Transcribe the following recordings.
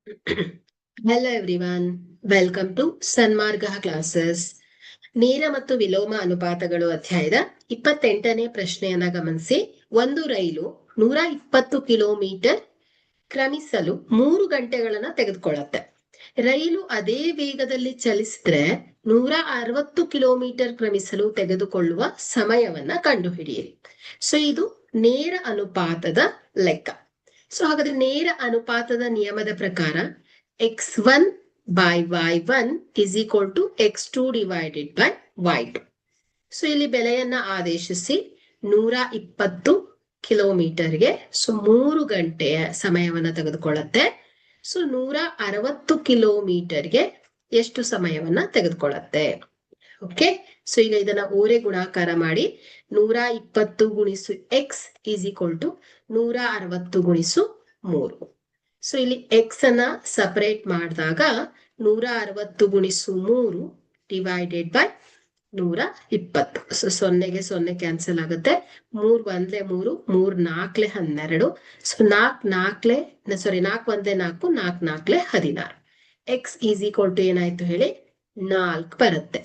Hello everyone, welcome to Sanmarga classes. ನೇರ ಮತ್ತು ವಿಲೋಮ ಅನುಪಾತಗಳು ಅಧ್ಯಾಯದ 28ನೇ ಪ್ರಶ್ನೆಯನ್ನ ಗಮನಿಸಿ. ಒಂದು ರೈಲು 120 ಕಿಲೋಮೀಟರ್ ಕ್ರಮಿಸಲು 3 ಗಂಟೆಗಳನ್ನ ತೆಗೆದುಕೊಳ್ಳುತ್ತೆ. ರೈಲು ಅದೇ ವೇಗದಲ್ಲಿ ಚಲಿಸಿದ್ರೆ 160 ಕಿಲೋಮೀಟರ್ ಕ್ರಮಿಸಲು ತೆಗೆದುಕೊಳ್ಳುವ ಸಮಯವನ್ನ ಕಂಡುಹಿಡಿಯಿರಿ. ಸೊ ಇದು ನೇರ ಅನುಪಾತದ ಲೆಕ್ಕ. ಸೊ ಹಾಗಾದ್ರೆ ನೇರ ಅನುಪಾತದ ನಿಯಮದ ಪ್ರಕಾರ x1 by y1 is equal to x2 divided by y2. So ಇಲ್ಲಿ ಬೆಲೆಯನ್ನ ಆದೇಶಿಸಿ 120 ಕಿಲೋಮೀಟರ್ಗೆ 3 ಗಂಟೆಯ ಸಮಯವನ್ನ ತೆಗೆದುಕೊಳ್ಳುತ್ತೆ. ಸೊ 160 ಕಿಲೋಮೀಟರ್ಗೆ ಎಷ್ಟು ಸಮಯವನ್ನ ತೆಗೆದುಕೊಳ್ಳುತ್ತೆ? ಓಕೆ, ಸೊ ಈಗ ಇದನ್ನ ಓರೆ ಗುಣಾಕಾರ ಮಾಡಿ 120 ಗುಣಿಸು x ಈಸ್ ಈಕ್ವಲ್ ಟು 160 ಗುಣಿಸು 3. ಸೊ ಇಲ್ಲಿ ಎಕ್ಸ್ ಅನ್ನ ಸಪರೇಟ್ ಮಾಡಿದಾಗ 160 ಗುಣಿಸು 3 ಡಿವೈಡೆಡ್ ಬೈ 120. ಸೊ 0ಗೆ 0 ಕ್ಯಾನ್ಸಲ್ ಆಗುತ್ತೆ. 3 1 3, 3 4 12. So 4 4 4 1 4, 4 4 16. X is equal to ಏನಾಯ್ತು ಹೇಳಿ? 4 ಬರುತ್ತೆ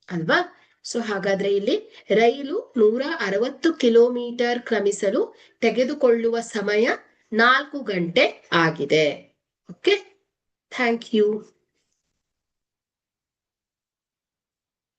ಅಲ್ವಾ? ಸೊ ಹಾಗಾದ್ರೆ ಇಲ್ಲಿ ರೈಲು 160 ಕಿಲೋಮೀಟರ್ ಕ್ರಮಿಸಲು ತೆಗೆದುಕೊಳ್ಳುವ ಸಮಯ 4 ಗಂಟೆ ಆಗಿದೆ. Okay, thank you.